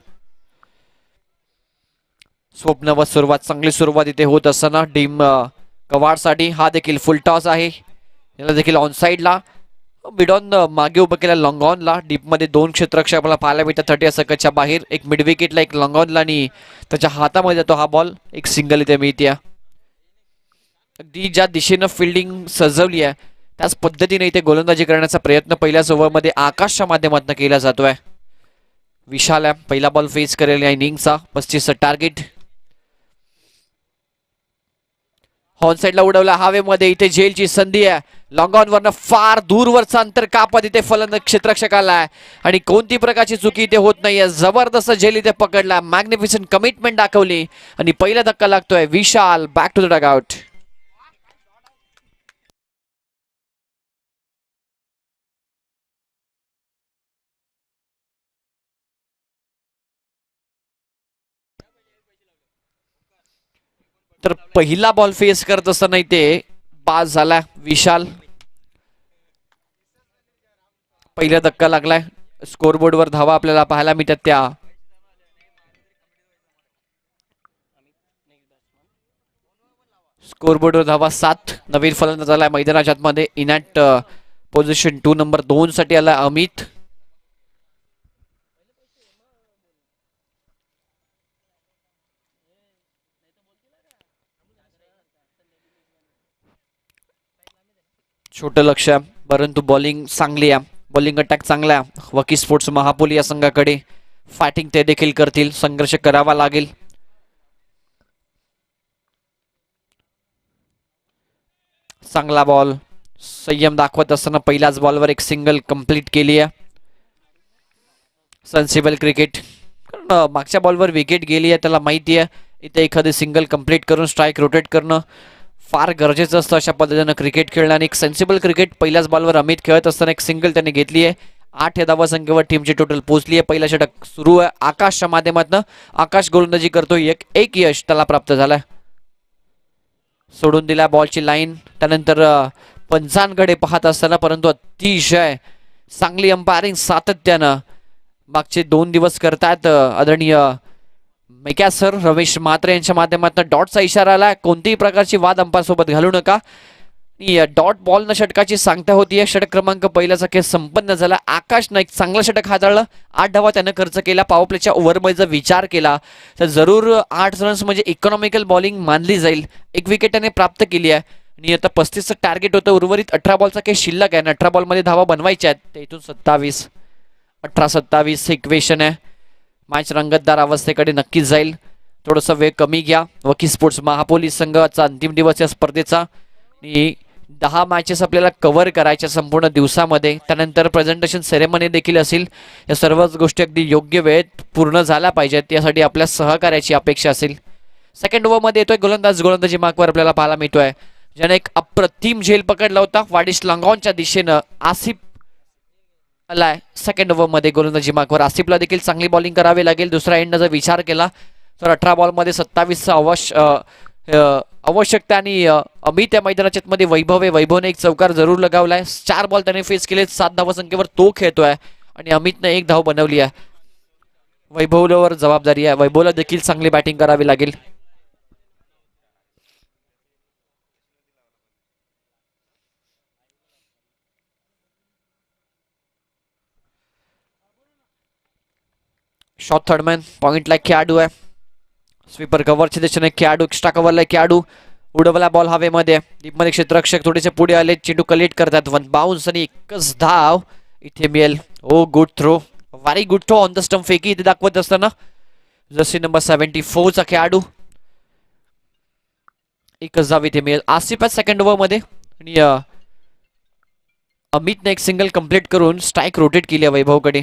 स्वप्नवत सुरुवात चांगली सुरुवात इथे होत असताना टीम कवाडसाठी हा देखील फुल टॉस आहे. याला देखील ऑन साइडला मिडॉन मागे उभं केला लॉंग ऑनला. डीप मध्ये 2 क्षेत्ररक्षक आपल्याला पाहायला मिळतात 30 सकटच्या बाहेर. एक मिड विकेटला एक लॉंग ऑनला आणि त्याच्या हातामध्ये जातो हा बॉल. एक सिंगल इथे मिळते. अगदी ज्या दिशेनं फिल्डिंग सजवली आहे त्याच पद्धतीने इथे गोलंदाजी करण्याचा प्रयत्न पहिल्याच ओव्हरमध्ये आकाशच्या माध्यमातून केला जातोय. विशाल आहे पहिला बॉल फेस करेल या इनिंगचा. 35चं टार्गेट. हॉर्न साइडला उडवला हवेमध्ये. इथे झेलची संधी आहे. लॉंग ऑन वरनं फार दूरवरचा अंतर कापत इथे फलंदाज क्षेत्ररक्षकाला आहे आणि कोणती प्रकारची चुकी इथे होत नाहीये. जबरदस्त झेल इथे पकडला. मॅग्निफिसंट कमिटमेंट दाखवली आणि पहिला धक्का लागतोय. विशाल बॅक टू द डगआउट. तर पहिला बॉल फेस करत असताना इथे पास झाला विशाल. पहिला धक्का लागलाय. स्कोरबोर्ड वर धावा आपल्याला पाहायला मिळतात त्या स्कोरबोर्ड वर धावा 7. नवीन फलंदाज आलाय मैदानाच्या आतमध्ये. इनॅट पोझिशन 2 नंबर 2 साठी आलाय अमित. छोटं लक्ष परंतु बॉलिंग चांगली आहे. बॉलिंग अटॅक चांगला आहे वकी स्पोर्ट्स महापोली या संघाकडे. फायटिंग ते देखील करतील. संघर्ष करावा लागेल. चांगला बॉल. संयम दाखवत असताना पहिल्याच बॉलवर एक सिंगल कंप्लीट केली आहे. Sensible cricket. मागच्या बॉलवर विकेट गेली आहे त्याला माहिती आहे. इथे एखादी सिंगल कंप्लीट करून स्ट्राईक रोटेट करणं फार गरजेचं असतं अशा पद्धतीनं क्रिकेट खेळणं. आणि एक सेन्सिबल क्रिकेट पहिल्याच बॉलवर अमित खेळत असताना एक सिंगल त्यांनी घेतली आहे. 8 या धावा संख्येवर टीमची टोटल पोहोचली आहे. पहिला षटक सुरू आहे आकाशच्या माध्यमातून. आकाश गोलंदाजी करतोय. एक यश त्याला प्राप्त झालाय. सोडून दिला बॉलची लाईन. त्यानंतर पंचांकडे पाहत असताना परंतु अतिशय चांगली अंपायरिंग सातत्यानं मागचे 2 दिवस करतायत आदरणीय मेक्या सर रमेश म्हात्रे यांच्या माध्यमातून. डॉटचा इशारा आला. कोणतीही प्रकारची वाद अंपायर सोबत घालू नका. डॉट बॉल न षटकाची सांगता होती. षटक क्रमांक पहिल्याचा खेळ संपन्न झाला. आकाशनं एक चांगलं षटक हाताळलं. 8 धावा त्यानं खर्च केला. पॉवर प्लेच्या ओव्हरमध्ये जर विचार केला तर जरूर 8 रन्स म्हणजे इकॉनॉमिकल बॉलिंग मानली जाईल. 1 विकेट त्याने प्राप्त केली आहे आणि आता 35चं टार्गेट होतं. उर्वरित 18 बॉलचा खेळ शिल्लक आहे. 18 बॉलमध्ये धावा बनवायच्या आहेत. इथून 27 18-27 इक्वेशन आहे. मॅच रंगतदार अवस्थेकडे नक्कीच जाईल. थोडंसं वेळ कमी घ्या. वकी स्पोर्ट्स महापोली संघाचा अंतिम दिवस या स्पर्धेचा. आणि 10 मॅचेस आपल्याला कव्हर करायच्या संपूर्ण दिवसामध्ये. त्यानंतर प्रेझेंटेशन सेरेमनी देखील असेल. या सर्वच गोष्टी अगदी योग्य वेळेत पूर्ण झाल्या पाहिजेत, यासाठी आपल्या सहकार्याची अपेक्षा असेल. सेकंड ओव्हरमध्ये येतोय गोलंदाजी मार्कवर आपल्याला पाहायला मिळतोय, ज्याने एक अप्रतिम झेल पकडला होता. वाडिस लांगॉनच्या दिशेनं आसिफ आलाय सेकंड ओव्हरमध्ये गोलंदाजी मार्कवर. आसिफला देखील चांगली बॉलिंग करावी लागेल. दुसरा एंड जर विचार केला तर 18 बॉलमध्ये 27 आवश्यकता आणि अमित या मैदानाच्या मध्ये वैभवने एक चौकार जरूर लगावलाय. 4 बॉल त्याने फेस केले, 7 धावसंख्येवर तो खेळतोय आणि अमितने 1 धाव बनवली आहे. वैभववर जबाबदारी आहे. वैभवला देखील चांगली बॅटिंग करावी लागेल. शॉट थर्डमॅन पॉइंटला खेळाडू आहे. स्वीपर कव्हरच्या दिशेने खेळाडू, एक्स्ट्रा कव्हरला खेळाडू. उडवला बॉल हवेमध्ये. डीपमध्ये क्षेत्ररक्षक थोडेसे पुढे आले. चेंडू कलेक्ट करतात. 1 बाउन्स आणि एकच धाव इथे मिळेल. Oh good throw, very good throw on the stump. फेकी इथे दाखवत असताना जर्सी नंबर 74 चा खेळाडू. एकच धाव इथे मिळेल. आसिफ सेकंड ओव्हर मध्ये आणि अमितने एक सिंगल कंप्लीट करून स्ट्राईक रोटेट केली आहे वैभवकडे.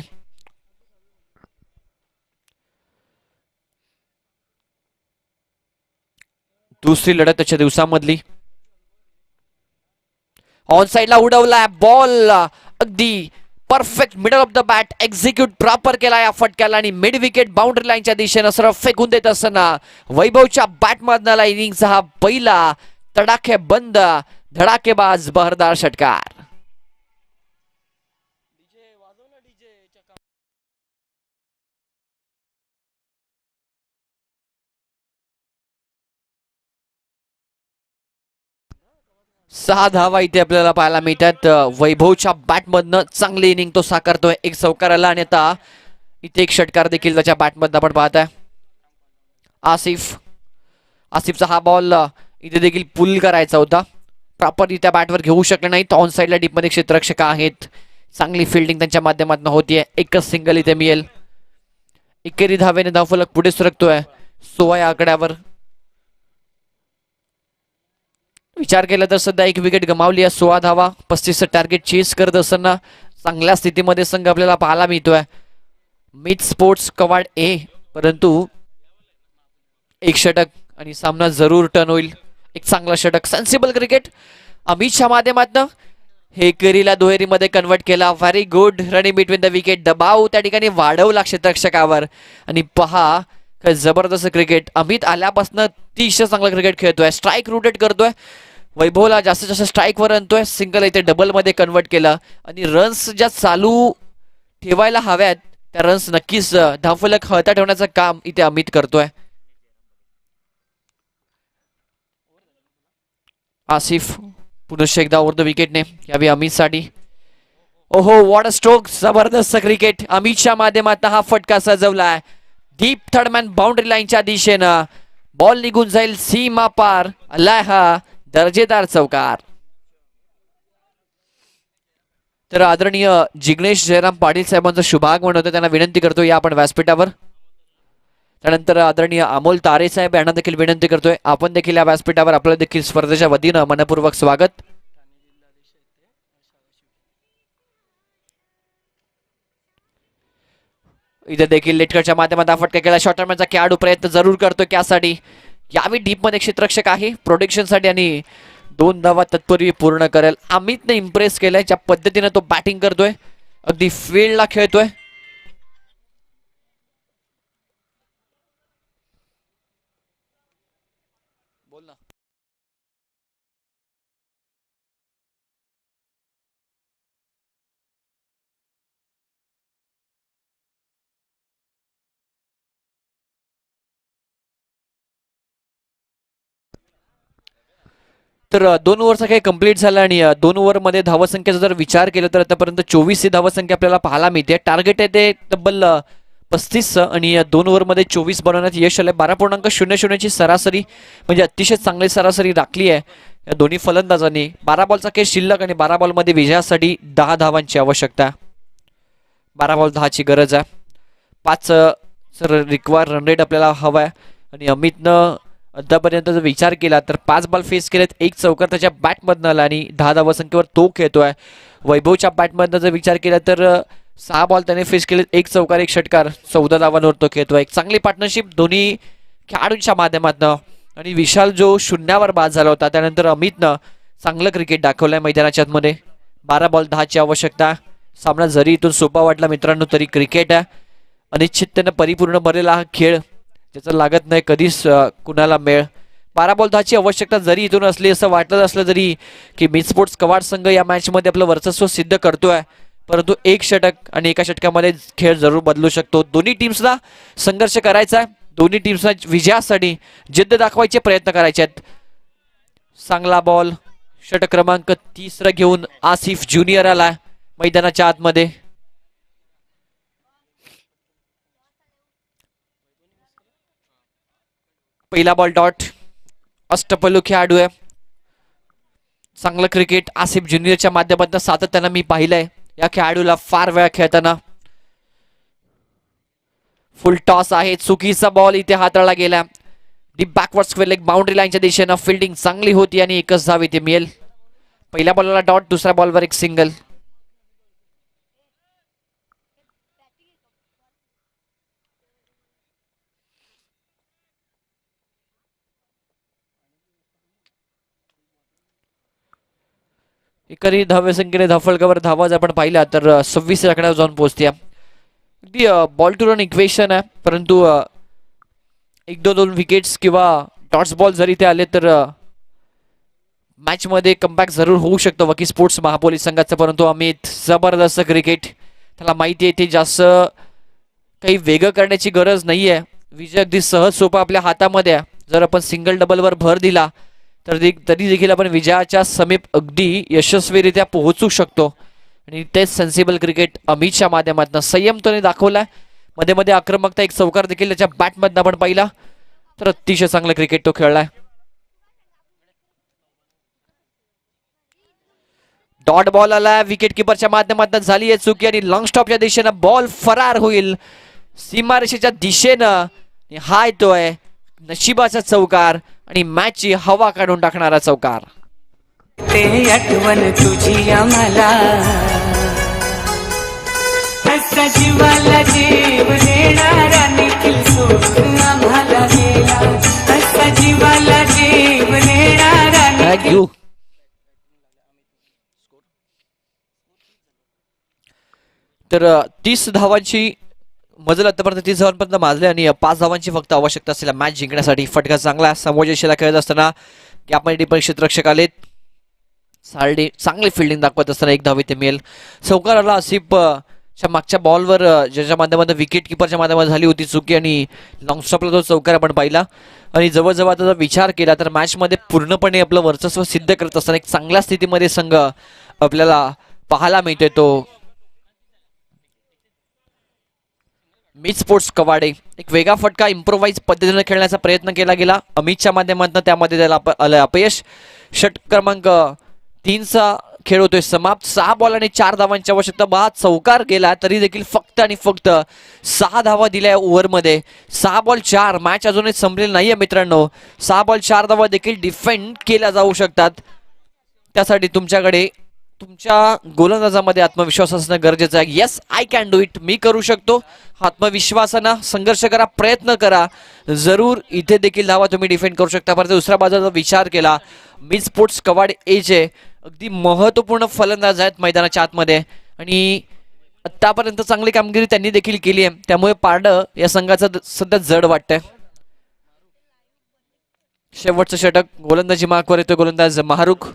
दुसरी लढत त्याच्या दिवसामधली. ऑन साइडला उडवलाय बॉल, अगदी perfect middle of the bat execute proper केला या फटक्याला आणि मिड विकेट बाउंड्री लाईनच्या दिशेनं सरळ फेकून देत असताना वैभवच्या बॅटमधला इनिंगचा हा पहिला तडाखे बंद धडाकेबाज बहरदार षटकार. सहा धावा इथे आपल्याला पाहायला मिळतात. वैभवच्या बॅटमधनं चांगली इनिंग तो साकारतोय. एक चौकार आला आणि आता इथे एक षटकार देखील त्याच्या बॅटमधनं आपण पाहताय. आसिफचा हा बॉल इथे देखील पुल करायचा होता, प्रॉपर त्या बॅटवर घेऊ शकले नाही. ऑन साइडला डीपमध्ये क्षेत्ररक्षक आहेत. चांगली फिल्डिंग त्यांच्या माध्यमातून होतीये. एकच सिंगल इथे मिळेल. एकेरी धावेने धावफलक पुढे सरकतोय 16 या आकड्यावर. विचार केला तर सध्या एक विकेट गमावली आहे. 16 धावा, 35 टार्गेट चेस करत असताना चांगल्या स्थितीमध्ये संघ आपल्याला पाहायला मिळतोय. मिड स्पोर्ट्स कवाड ए, परंतु एक षटक आणि सामना जरूर टर्न होईल. एक चांगला षटक, सेन्सिबल क्रिकेट अमितच्या माध्यमातून हे एकेरीला दुहेरीमध्ये कन्वर्ट केला. Very good running between the wicket. दबाव त्या ठिकाणी वाढवला क्षेत्ररक्षकावर आणि पहा काय जबरदस्त क्रिकेट. अमित आल्यापासून अतिशय चांगला क्रिकेट खेळतोय. स्ट्राईक रोटेट करतोय. वैभवला जास्तीत जास्त स्ट्राईक वर आणतोय. सिंगल इथे डबल मध्ये कन्वर्ट केला आणि रन्स ज्या चालू ठेवायला हव्यात त्या रन्स नक्कीच धावफलक हळता ठेवण्याचं काम इथे अमित करतोय. आसिफ पुनश्च एकदा ओव्हर द विकेटने यावी अमितसाठी. ओहो व्हॉट अ स्ट्रोक, जबरदस्त क्रिकेट. अमितच्या माध्यमातून हा फटका सजवलाय. डीप थर्डमॅन बाउंड्री लाईनच्या दिशेनं बॉल निघून जाईल सीमा पार. आलाय हा दर्जेदार चौकार. तर आदरणीय जिग्नेश जयराम पाटील साहेबांचं शुभागमन होतं, त्यांना विनंती करतो या आपण व्यासपीठावर. त्यानंतर आदरणीय अमोल तारे साहेब यांना देखील विनंती करतोय आपण देखील या व्यासपीठावर. आपलं देखील स्पर्धेच्या वतीनं मनपूर्वक स्वागत. इथे देखील लेटकरच्या माध्यमातून फटका केला. शॉर्टरमॅनचा खेळाडू प्रयत्न जरूर करतोय त्यासाठी. यावी डीप मध्ये क्षेत्ररक्षक आहे प्रोटेक्शन साठी आणि 2 धावा तत्पूर्वी पूर्ण करेल. अमितने इम्प्रेस केलंय ज्या पद्धतीने तो बॅटिंग करतोय. अगदी फील्डला खेळतोय. तर 2 ओव्हरचा काही कंप्लीट झाला आणि 2 ओव्हरमध्ये धावसंख्येचा जर विचार केला तर आतापर्यंत 24 ही धावसंख्या आपल्याला पाहायला मिळते. टार्गेट आहे ते तब्बल 35 आणि 2 ओव्हरमध्ये 24 बनवण्यात यश आलंय. 12.00 ची सरासरी म्हणजे अतिशय चांगली सरासरी राखली आहे या दोन्ही फलंदाजांनी. 12 बॉलचा खेळ शिल्लक आणि 12 बॉलमध्ये विजयासाठी 10 धावांची आवश्यकता. 12 बॉल 10 ची गरज आहे. 5 रिक्वायर रन रेट आपल्याला हवा आहे आणि अमितनं आतापर्यंत जर विचार केला तर 5 बॉल फेस केलेत, 1 चौकार त्याच्या बॅटमधनं आला आणि 10 धावसंख्येवर तो खेळतोय. वैभवच्या बॅटमधनं जर विचार केला तर 6 बॉल त्याने फेस केलेत, 1 चौकार 1 षटकार, 14 धावांवर तो खेळतोय. एक चांगली पार्टनरशिप दोन्ही खेळाडूंच्या माध्यमातून. आणि विशाल जो शून्यावर बाद झाला होता, त्यानंतर अमितनं चांगलं क्रिकेट दाखवलंय मैदानाच्या आतमध्ये. 12 बॉल 10ची आवश्यकता. सामना जरी इथून सोपा वाटला मित्रांनो तरी क्रिकेट आहे, अनिश्चिततेनं परिपूर्ण भरलेला हा खेळ, ज्याचं लागत नाही कधीच कुणाला मेळ. 12 बॉल 10ची आवश्यकता जरी इथून असली असं वाटलं असलं तरी की मिड स्पोर्ट्स कवाड संघ या मॅचमध्ये आपलं वर्चस्व सिद्ध करतोय, परंतु 1 षटक आणि एका षटकामध्ये खेळ जरूर बदलू शकतो. दोन्ही टीम्सला संघर्ष करायचा आहे, दोन्ही टीम्सला विजयासाठी जिद्द दाखवायचे प्रयत्न करायचे आहेत. चांगला बॉल षटक क्रमांक 30 घेऊन आसिफ ज्युनियर आला मैदानाच्या आतमध्ये. पहिला बॉल डॉट. अष्टपैलू खेळाडू आहे, चांगलं क्रिकेट आसिफ ज्युनियरच्या माध्यमातून सातत्यानं मी पाहिलंय या खेळाडूला फार वेळा खेळताना. फुल टॉस आहे, चुकीचा बॉल इथे हाताळला गेला. Deep backward square leg boundary लाईनच्या दिशेनं फिल्डिंग चांगली होती आणि एकच धाव इथे मिळेल. पहिल्या बॉलला डॉट, दुसऱ्या बॉलवर एक सिंगल. एकरी धावसंख्येने धाफळकावर धावा जर आपण पाहिला तर 26 आकड्यावर जाऊन पोहोचते. अगदी बॉल टू रन इक्वेशन आहे, परंतु 1-2 विकेट्स किंवा डॉट्स बॉल जरी ते आले तर मॅच मध्ये कमबॅक जरूर होऊ शकतो वकी स्पोर्ट्स महापोली संघाचं. परंतु अमित जबरदस्त क्रिकेट, त्याला माहिती आहे ते जास्त काही वेगळं करण्याची गरज नाहीये. विजय अगदी सहज सोपा आपल्या हातामध्ये आहे. जर आपण सिंगल डबलवर भर दिला तर तरी देखील आपण विजयाच्या समीप अगदी यशस्वीरित्या पोहोचू शकतो. आणि तेच सेन्सिबल क्रिकेट अमितच्या माध्यमातून संयमतेने दाखवलाय. मध्ये मध्ये आक्रमकता, एक चौकार देखील त्याच्या बॅटमधनं आपण पाहिला, तर अतिशय चांगलं क्रिकेट तो खेळलाय. डॉट बॉल आला, विकेट किपरच्या माध्यमातून झाली आहे चुकी आणि लॉंग स्टॉपच्या दिशेनं बॉल फरार होईल सीमारेषेच्या दिशेनं. हा येतोय नशिबाचा चौकार आणि मॅचची हवा काढून टाकणारा चौकार. ते आठवण तुझी आम्हाला, असा जीवाला जीव देणारा निखिल सोडून आम्हाला गेला, असा जीवाला जीव देणारा थँक्यू. तर 30 धावांची मजल आतापर्यंत 30 धावांपर्यंत माजले आणि 5 धावांची फक्त आवश्यकता असलेला मॅच जिंकण्यासाठी. फटका चांगला समोरच्या खेळत असताना गॅपमध्ये पण क्षेत्ररक्षक आलेत. सारडी चांगली फिल्डिंग दाखवत असताना 1 धाव इथे मिळेल. चौकार आला आसिफच्या मागच्या बॉलवर, ज्याच्या माध्यमातून विकेट किपरच्या माध्यमातून झाली होती चुकी आणि लॉंग स्टॉपला तो चौकार आपण पाहिला. आणि जवळजवळ आता जर विचार केला तर मॅचमध्ये पूर्णपणे आपलं वर्चस्व सिद्ध करत असताना एक चांगल्या स्थितीमध्ये संघ आपल्याला पाहायला मिळतोय तो मिड स्पोर्ट्स कवाडे. एक वेगळा फटका इम्प्रोवाइज पद्धतीने खेळण्याचा प्रयत्न केला गेला अमितच्या माध्यमातून, त्यामध्ये त्याला आलं अपयश. षटक क्रमांक 3चा खेळ होतोय समाप्त. 6 बॉल आणि 4 धावांची आवश्यकता. 5 चौकार गेला तरी देखील फक्त आणि फक्त 6 धावा दिल्या ओव्हरमध्ये. 6 बॉल 4, मॅच अजूनही संपलेली नाहीये मित्रांनो. 6 बॉल 4 धावा देखील डिफेंड केल्या जाऊ शकतात. त्यासाठी तुमच्याकडे तुमच्या गोलंदाजामध्ये आत्मविश्वास असणं गरजेचं आहे. Yes I can do it, मी करू शकतो. आत्मविश्वासानं संघर्ष करा, प्रयत्न करा, जरूर इथे देखील धावा तुम्ही डिफेंड करू शकता. परंतु दुसऱ्या बाजूला विचार केला मिड स्पोर्ट्स कवाड एचे अगदी महत्वपूर्ण फलंदाज आहेत मैदानाच्या आतमध्ये आणि आतापर्यंत चांगली कामगिरी त्यांनी देखील केली आहे. त्यामुळे पारडं या संघाचं सध्या जड वाटतंय. शेवटचं षटक गोलंदाजी मार्कवर येतोय गोलंदाज महारुख.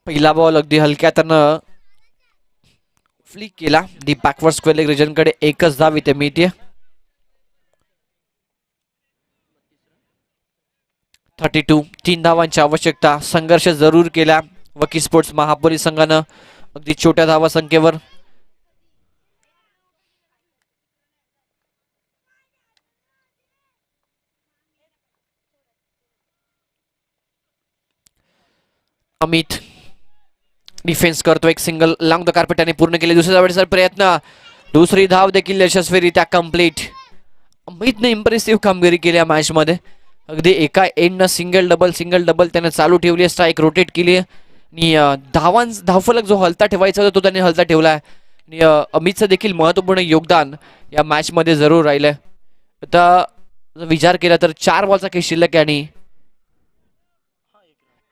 पहिला बॉल अगदी हलक्यातनं फ्लिक केला डीप बॅकवर्ड स्क्वेअर लेग रिजनकडे. एकच धाव इथे मिळते. 32, 3 धावांची आवश्यकता. संघर्ष जरूर केला वकी स्पोर्ट्स महापोली संघानं अगदी छोट्या धावा संख्येवर. अमित डिफेन्स करतो, एक सिंगल लॉंग द कार्पेट त्याने पूर्ण केले. दुसऱ्या धावेचा प्रयत्न, दुसरी धाव देखील यशस्वीरित्या कंप्लीट. अमितने इम्प्रेसिव्ह कामगिरी केली या मॅच मध्ये. अगदी एका एंडनं सिंगल डबल त्याने चालू ठेवली आहे, स्ट्राईक रोटेट केली आहे आणि धावफलक जो हलता ठेवायचा होता तो त्याने हलता ठेवला आहे. आणि अमितचं देखील महत्त्वपूर्ण योगदान या मॅच मध्ये जरूर राहिलंय. आता जर विचार केला तर 4 बॉलचा काही शिल्लक आहे आणि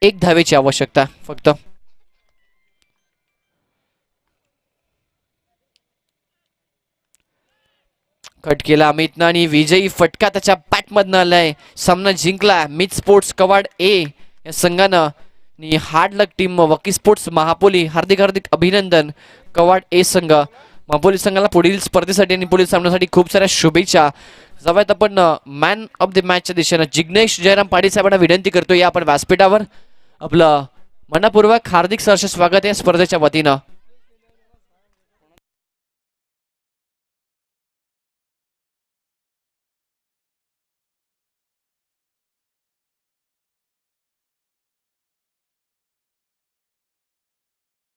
1 धावेची आवश्यकता फक्त. कट केला अमितनं आणि विजयी फटका त्याच्या बॅटमधनं आलाय. सामना जिंकला मित स्पोर्ट्स कवाड ए या संघानं. आणि हार्ड लक टीम वकी स्पोर्ट्स महापोली, हार्दिक अभिनंदन कवाड ए संघ. महापोली संघाला पुढील स्पर्धेसाठी आणि पुढील सामन्यासाठी खूप साऱ्या शुभेच्छा. जाऊयात आपण मॅन ऑफ द मॅचच्या दिशेनं. जिग्नेश जयराम पाटील साहेबांना विनंती करतो या आपण व्यासपीठावर. आपलं मनपूर्वक हार्दिक सहर्ष स्वागत आहे स्पर्धेच्या वतीनं.